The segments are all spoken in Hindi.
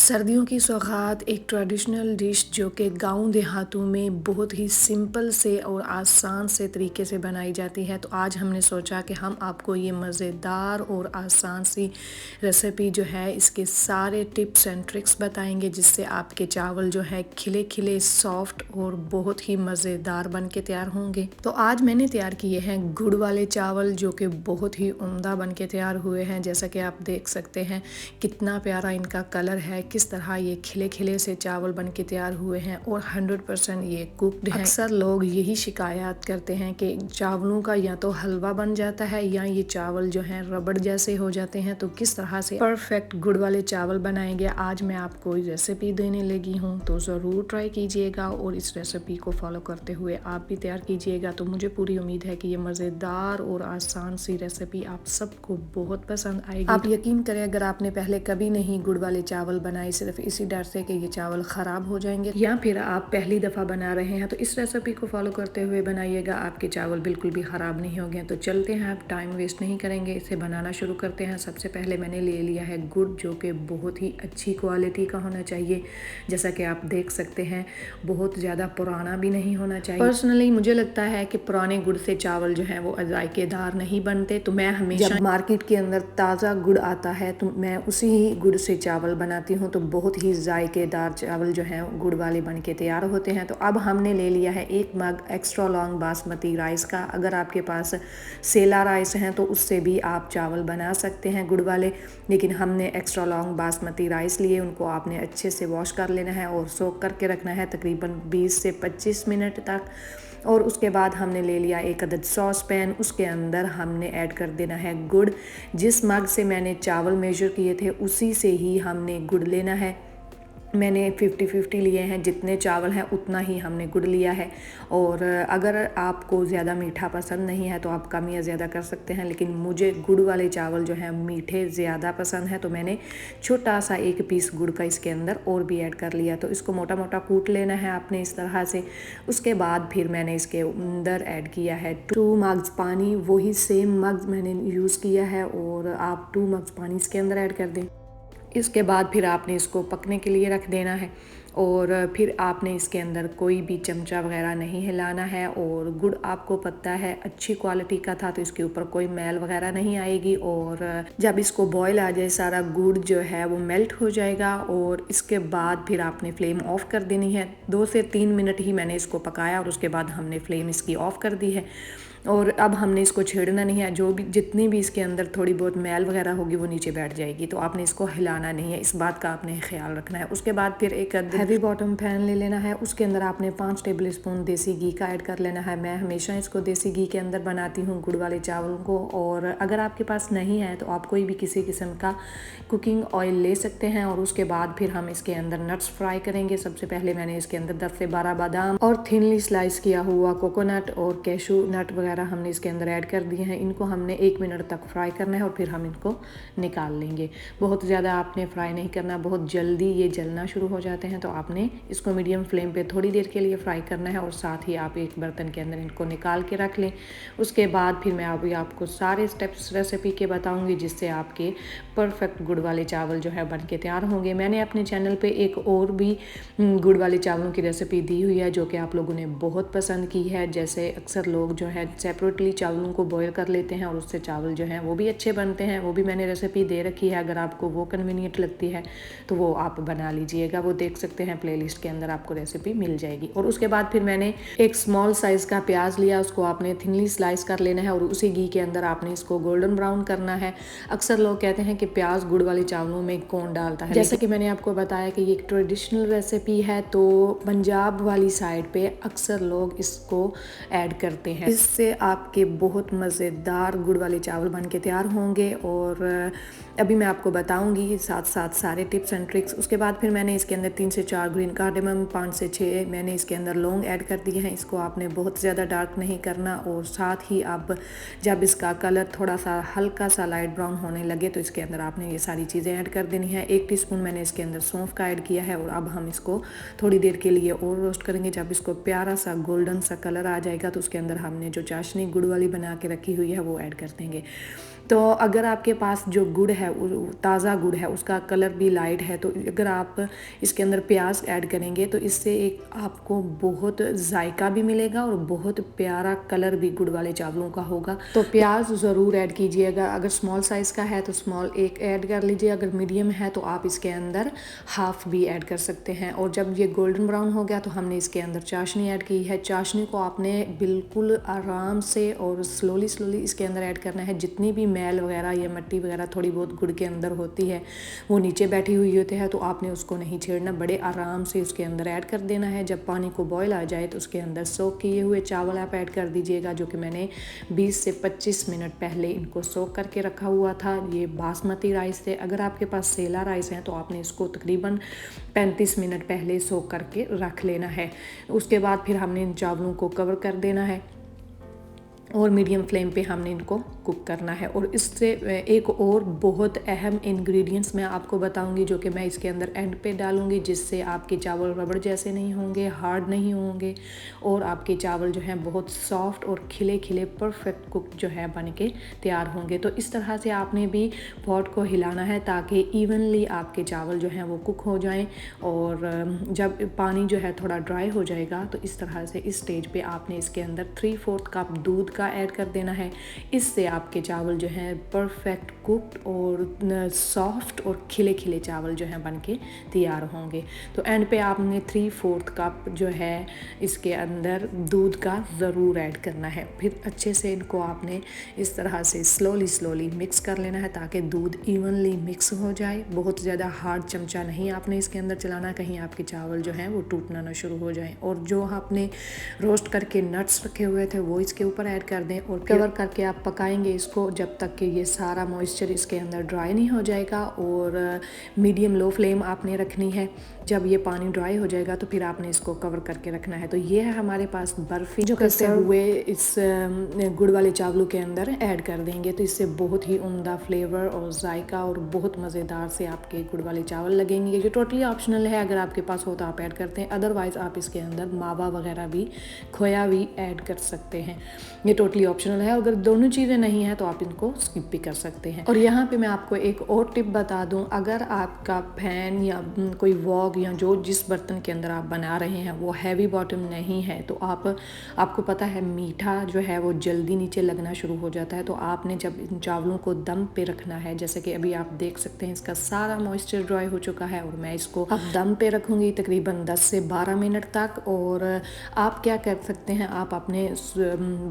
सर्दियों की सौगात एक ट्रेडिशनल डिश जो कि गाँव देहातों में बहुत ही सिंपल से और आसान से तरीके से बनाई जाती है। तो आज हमने सोचा कि हम आपको ये मज़ेदार और आसान सी रेसिपी जो है इसके सारे टिप्स एंड ट्रिक्स बताएंगे, जिससे आपके चावल जो है खिले खिले सॉफ्ट और बहुत ही मज़ेदार बन के तैयार होंगे। तो आज मैंने तैयार किए हैं गुड़ वाले चावल जो कि बहुत ही उम्दा बन के तैयार हुए हैं। जैसा कि आप देख सकते हैं कितना प्यारा इनका कलर है, किस तरह ये खिले खिले से चावल बन के तैयार हुए हैं और 100% ये कुक्ड हैं। अक्सर लोग यही शिकायत करते हैं कि चावलों का या तो हलवा बन जाता है या ये चावल जो हैं रबड़ जैसे हो जाते हैं। तो किस तरह से परफेक्ट गुड़ वाले चावल बनाएंगे आज मैं आपको रेसिपी देने लगी हूँ, तो ज़रूर ट्राई कीजिएगा और इस रेसिपी को फॉलो करते हुए आप भी तैयार कीजिएगा। तो मुझे पूरी उम्मीद है कि ये मज़ेदार और आसान सी रेसिपी आप सबको बहुत पसंद आएगी। आप यकीन करें, अगर आपने पहले कभी नहीं गुड़ वाले चावल बनाए सिर्फ इसी डर से कि ये चावल ख़राब हो जाएंगे, या फिर आप पहली दफ़ा बना रहे हैं, तो इस रेसिपी को फॉलो करते हुए बनाइएगा, आपके चावल बिल्कुल भी ख़राब नहीं होंगे। तो चलते हैं, आप टाइम वेस्ट नहीं करेंगे, इसे बनाना शुरू करते हैं। सबसे पहले मैंने ले लिया है गुड़ जो कि बहुत ही अच्छी क्वालिटी का होना चाहिए। जैसा कि आप देख सकते हैं बहुत ज़्यादा पुराना भी नहीं होना चाहिए। पर्सनली मुझे लगता है कि पुराने गुड़ से चावल जो हैं वो जायकेदार नहीं बनते। तो मैं हमेशा जब मार्केट के अंदर ताज़ा गुड़ आता है तो मैं उसी ही गुड़ से चावल बनाती हूँ, तो बहुत ही जायकेदार चावल जो हैं गुड़ वाले बन के तैयार होते हैं। तो अब हमने ले लिया है 1 मग एक्स्ट्रा लॉन्ग बासमती राइस का। अगर आपके पास सेला राइस हैं तो उससे भी आप चावल बना सकते हैं गुड़ वाले, लेकिन हमने एक्स्ट्रा लॉन्ग बासमती राइस लिए। उनको आपने अच्छे से वॉश कर लेना है और सोक करके रखना है तकरीबन 20 से 25 मिनट तक। और उसके बाद हमने ले लिया 1 अदद सॉस पैन, उसके अंदर हमने ऐड कर देना है गुड़। जिस मग से मैंने चावल मेजर किए थे उसी से ही हमने गुड़ लेना है। मैंने 50-50 लिए हैं, जितने चावल हैं उतना ही हमने गुड़ लिया है। और अगर आपको ज़्यादा मीठा पसंद नहीं है तो आप कम या ज़्यादा कर सकते हैं, लेकिन मुझे गुड़ वाले चावल जो हैं मीठे ज़्यादा पसंद है, तो मैंने छोटा सा 1 पीस गुड़ का इसके अंदर और भी ऐड कर लिया। तो इसको मोटा मोटा कूट लेना है आपने इस तरह से। उसके बाद फिर मैंने इसके अंदर ऐड किया है 2 मग्स पानी, वही सेम मग्स मैंने यूज़ किया है, और आप 2 मग्स पानी इसके अंदर ऐड कर दें। इसके बाद फिर आपने इसको पकने के लिए रख देना है, और फिर आपने इसके अंदर कोई भी चमचा वगैरह नहीं हिलाना है। और गुड़ आपको पता है अच्छी क्वालिटी का था, तो इसके ऊपर कोई मैल वगैरह नहीं आएगी। और जब इसको बॉयल आ जाए सारा गुड़ जो है वो मेल्ट हो जाएगा, और इसके बाद फिर आपने फ्लेम ऑफ़ कर देनी है। 2 से 3 मिनट ही मैंने इसको पकाया और उसके बाद हमने फ्लेम इसकी ऑफ़ कर दी है। और अब हमने इसको छेड़ना नहीं है, जो भी जितनी भी इसके अंदर थोड़ी बहुत मैल वगैरह होगी वो नीचे बैठ जाएगी, तो आपने इसको हिलाना नहीं है, इस बात का आपने ख्याल रखना है। उसके बाद फिर एक हैवी बॉटम पैन ले लेना है, उसके अंदर आपने 5 टेबल स्पून देसी घी का ऐड कर लेना है। मैं हमेशा इसको देसी घी के अंदर बनाती हूँ गुड़ वाले चावलों को, और अगर आपके पास नहीं है तो आप कोई भी किसी किस्म का कुकिंग ऑयल ले सकते हैं। और उसके बाद फिर हम इसके अंदर नट्स फ्राई करेंगे। सबसे पहले मैंने इसके अंदर 10 से 12 बादाम और थिनली स्लाइस किया हुआ कोकोनट और कैशू नट वगैरह हमने इसके अंदर ऐड कर दिए हैं। इनको हमने 1 मिनट तक फ्राई करना है और फिर हम इनको निकाल लेंगे। बहुत ज़्यादा आपने फ्राई नहीं करना, बहुत जल्दी ये जलना शुरू हो जाते हैं, तो आपने इसको मीडियम फ्लेम पे थोड़ी देर के लिए फ्राई करना है, और साथ ही आप एक बर्तन के अंदर इनको निकाल के रख लें। उसके बाद फिर मैं अभी आपको सारे स्टेप्स रेसिपी के बताऊँगी, जिससे आपके परफेक्ट गुड़ वाले चावल जो है बन के तैयार होंगे। मैंने अपने चैनल पे एक और भी गुड़ वाले चावलों की रेसिपी दी हुई है जो कि आप लोगों ने बहुत पसंद की है। जैसे अक्सर लोग जो है सेपरेटली चावलों को बॉयल कर लेते हैं और उससे चावल जो हैं वो भी अच्छे बनते हैं, वो भी मैंने रेसिपी दे रखी है। अगर आपको वो कन्वीनियंट लगती है तो वो आप बना लीजिएगा, वो देख सकते हैं प्लेलिस्ट के अंदर आपको रेसिपी मिल जाएगी। और उसके बाद फिर मैंने एक स्मॉल साइज़ का प्याज लिया, उसको आपने थिनली स्लाइस कर लेना है और उसी घी के अंदर आपने इसको गोल्डन ब्राउन करना है। अक्सर लोग कहते हैं कि प्याज गुड़ वाले चावलों में कौन डालता है, जैसा कि मैंने आपको बताया कि ये एक ट्रेडिशनल रेसिपी है, तो पंजाब वाली साइड पे अक्सर लोग इसको ऐड करते हैं। इससे आपके बहुत मज़ेदार गुड़ वाले चावल बन के तैयार होंगे, और अभी मैं आपको बताऊंगी साथ साथ सारे टिप्स एंड ट्रिक्स। उसके बाद फिर मैंने इसके अंदर 3 से 4 ग्रीन कार्डेमम, 5 से 6 मैंने इसके अंदर लौंग ऐड कर दिए हैं। इसको आपने बहुत ज़्यादा डार्क नहीं करना, और साथ ही आप जब इसका कलर थोड़ा सा हल्का सा लाइट ब्राउन होने लगे तो इसके अंदर आपने ये सारी चीज़ें ऐड कर देनी है। 1 टीस्पून मैंने इसके अंदर सौंफ का ऐड किया है, और अब हम इसको थोड़ी देर के लिए और रोस्ट करेंगे। जब इसको प्यारा सा गोल्डन सा कलर आ जाएगा तो उसके अंदर हमने जो चाशनी गुड़ वाली बना के रखी हुई है वो ऐड कर देंगे। तो अगर आपके पास जो गुड़ है ताज़ा गुड़ है उसका कलर भी लाइट है, तो अगर आप इसके अंदर प्याज ऐड करेंगे तो इससे एक आपको बहुत जायका भी मिलेगा और बहुत प्यारा कलर भी गुड़ वाले चावलों का होगा। तो प्याज ज़रूर ऐड कीजिएगा। अगर स्मॉल साइज़ का है तो स्मॉल एक ऐड कर लीजिए, अगर मीडियम है तो आप इसके अंदर हाफ़ भी ऐड कर सकते हैं। और जब ये गोल्डन ब्राउन हो गया तो हमने इसके अंदर चाशनी ऐड की है। चाशनी को आपने बिल्कुल आराम से और स्लोली इसके अंदर ऐड करना है। जितनी भी मैल वगैरह या मिट्टी वगैरह थोड़ी बहुत गुड़ के अंदर होती है वो नीचे बैठी हुई होती है, तो आपने उसको नहीं छेड़ना, बड़े आराम से उसके अंदर ऐड कर देना है। जब पानी को बॉयल आ जाए तो उसके अंदर सोक किए हुए चावल आप ऐड कर दीजिएगा, जो कि मैंने 20 से 25 मिनट पहले इनको सोक करके रखा हुआ था। ये बासमती राइस थे। अगर आपके पास सेला राइस है तो आपने इसको तकरीबन 35 मिनट पहले सोक करके रख लेना है। उसके बाद फिर हमने इन चावलों को कवर कर देना है और मीडियम फ्लेम पे हमने इनको कुक करना है। और इससे एक और बहुत अहम इंग्रेडिएंट्स मैं आपको बताऊंगी, जो कि मैं इसके अंदर एंड पे डालूंगी, जिससे आपके चावल रबड़ जैसे नहीं होंगे, हार्ड नहीं होंगे और आपके चावल जो हैं बहुत सॉफ्ट और खिले खिले परफेक्ट कुक जो है बन के तैयार होंगे। तो इस तरह से आपने भी पॉट को हिलाना है ताकि इवनली आपके चावल जो हैं वो कुक हो जाएँ। और जब पानी जो है थोड़ा ड्राई हो जाएगा तो इस तरह से इस स्टेज पे आपने इसके अंदर 3/4 कप दूध का ऐड कर देना है। इससे आपके चावल जो हैं परफेक्ट कुक्ड और सॉफ्ट और खिले खिले चावल जो हैं बनके तैयार होंगे। तो एंड पे आपने 3/4 कप जो है इसके अंदर दूध का ज़रूर ऐड करना है। फिर अच्छे से इनको आपने इस तरह से स्लोली मिक्स कर लेना है ताकि दूध इवनली मिक्स हो जाए। बहुत ज़्यादा हार्ड चमचा नहीं आपने इसके अंदर चलाना, कहीं आपके चावल जो हैं वो टूटना ना शुरू हो जाएं। और जो आपने रोस्ट करके नट्स रखे हुए थे वो इसके ऊपर ऐड कर दें और कवर करके आप पकाएंगे इसको जब तक कि ये सारा मॉइस्चर इसके अंदर ड्राई नहीं हो जाएगा। और मीडियम लो फ्लेम आपने रखनी है। जब ये पानी ड्राई हो जाएगा तो फिर आपने इसको कवर करके रखना है। तो ये है हमारे पास बर्फ़ी जो कसे हुए इस गुड़ वाले चावलों के अंदर ऐड कर देंगे, तो इससे बहुत ही उम्दा फ्लेवर और जायका और बहुत मज़ेदार से आपके गुड़ वाले चावल लगेंगे। ये टोटली ऑप्शनल है, अगर आपके पास हो तो आप ऐड करते हैं, अदरवाइज़ आप इसके अंदर मावा वगैरह भी, खोया भी ऐड कर सकते हैं। ये टोटली ऑप्शनल है। अगर दोनों चीज़ें नहीं हैं तो आप इनको स्किप भी कर सकते हैं। और यहाँ पे मैं आपको एक और टिप बता दूँ, अगर आपका पैन या कोई वॉक या जो जिस बर्तन के अंदर आप बना रहे हैं वो हैवी बॉटम नहीं है, तो आपको पता है मीठा जो है वो जल्दी नीचे लगना शुरू हो जाता है। तो आपने जब इन चावलों को दम पे रखना है, जैसे कि अभी आप देख सकते हैं इसका सारा मॉइस्चर ड्राई हो चुका है और मैं इसको अब दम पे रखूँगी तकरीबन 10 से 12 मिनट तक। और आप क्या कर सकते हैं, आप अपने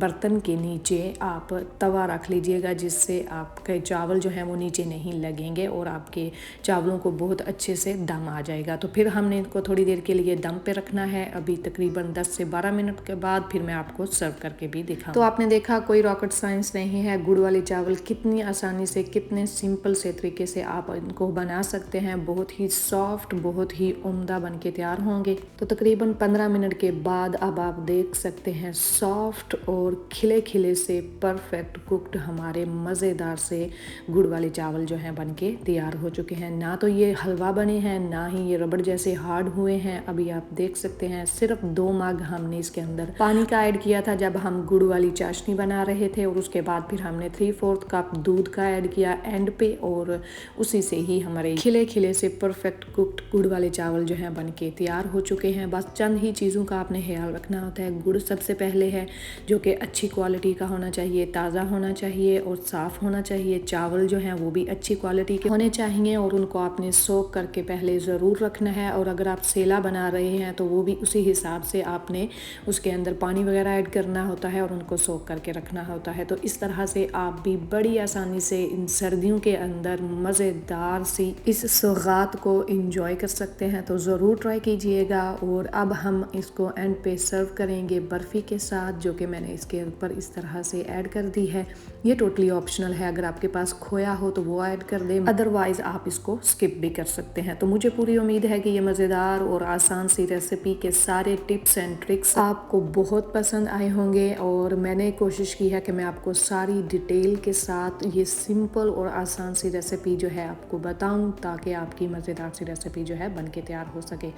बर्तन के नीचे आप तवा रख लीजिएगा, जिससे आपके चावल जो हैं वो नीचे नहीं लगेंगे और आपके चावलों को बहुत अच्छे से दम आ जाएगा। तो फिर हमने इनको थोड़ी देर के लिए दम पे रखना है। अभी तकरीबन 10 से 12 मिनट के बाद फिर मैं आपको सर्व करके भी दिखाऊं। तो आपने देखा कोई रॉकेट साइंस नहीं है। गुड़ वाले चावल कितनी आसानी से, कितने सिंपल से तरीके से आप इनको बना सकते हैं। बहुत ही सॉफ्ट, बहुत ही उम्दा बन के तैयार होंगे। तो तकरीबन 15 मिनट के बाद अब आप देख सकते हैं सॉफ्ट और खिले खिले से परफेक्ट कुक्ड हमारे मज़ेदार से गुड़ वाले चावल जो हैं बन के तैयार हो चुके हैं। ना तो ये हलवा बने हैं, ना ही ये रबड़ जैसे हार्ड हुए हैं। अभी आप देख सकते हैं सिर्फ 2 मग हमने इसके अंदर पानी का ऐड किया था जब हम गुड़ वाली चाशनी बना रहे थे, और उसके बाद फिर हमने 3/4 कप दूध का ऐड किया एंड पे, और उसी से ही हमारे खिले खिले से परफेक्ट कुक्ड गुड़ वाले चावल जो हैं बन के तैयार हो चुके हैं। बस चंद ही चीज़ों का आपने ख्याल रखना होता है। गुड़ सबसे पहले है जो कि अच्छी क्वालिटी का होना चाहिए, ताज़ा होना चाहिए और साफ़ होना चाहिए। चावल जो हैं वो भी अच्छी क्वालिटी के होने चाहिए और उनको आपने सोक करके पहले ज़रूर रखना है। और अगर आप सेला बना रहे हैं तो वो भी उसी हिसाब से आपने उसके अंदर पानी वगैरह ऐड करना होता है और उनको सोक करके रखना होता है। तो इस तरह से आप भी बड़ी आसानी से इन सर्दियों के अंदर मज़ेदार सी इस सौगात को इंजॉय कर सकते हैं। तो ज़रूर ट्राई कीजिएगा। और अब हम इसको एंड पे सर्व करेंगे बर्फ़ी के साथ, जो कि मैंने इसके ऊपर इस तरह से ऐड कर दी है। ये टोटली ऑप्शनल है, अगर आपके पास खोया हो तो वो ऐड कर दें, अदरवाइज़ आप इसको स्किप भी कर सकते हैं। तो मुझे पूरी उम्मीद है कि ये मज़ेदार और आसान सी रेसिपी के सारे टिप्स एंड ट्रिक्स आपको बहुत पसंद आए होंगे। और मैंने कोशिश की है कि मैं आपको सारी डिटेल के साथ ये सिंपल और आसान सी रेसिपी जो है आपको बताऊं, ताकि आपकी मज़ेदार सी रेसिपी जो है बन के तैयार हो सके।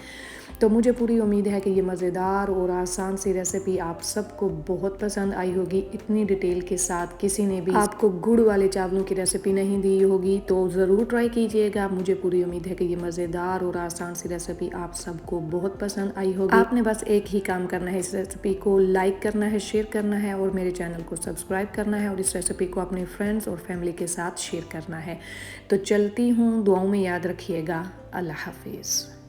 तो मुझे पूरी उम्मीद है कि ये मज़ेदार और आसान सी रेसिपी आप सबको बहुत पसंद आई होगी। इतनी डिटेल के साथ किसी ने भी आपको गुड़ वाले चावलों की रेसिपी नहीं दी होगी तो ज़रूर ट्राई कीजिएगा। मुझे पूरी उम्मीद है कि ये मज़ेदार और आसान सी रेसिपी आप सबको बहुत पसंद आई होगी। आपने बस एक ही काम करना है, इस रेसिपी को लाइक करना है, शेयर करना है और मेरे चैनल को सब्सक्राइब करना है और इस रेसिपी को अपने फ्रेंड्स और फैमिली के साथ शेयर करना है। तो चलती हूँ, दुआओं में याद रखिएगा। अल्लाह हाफिज़।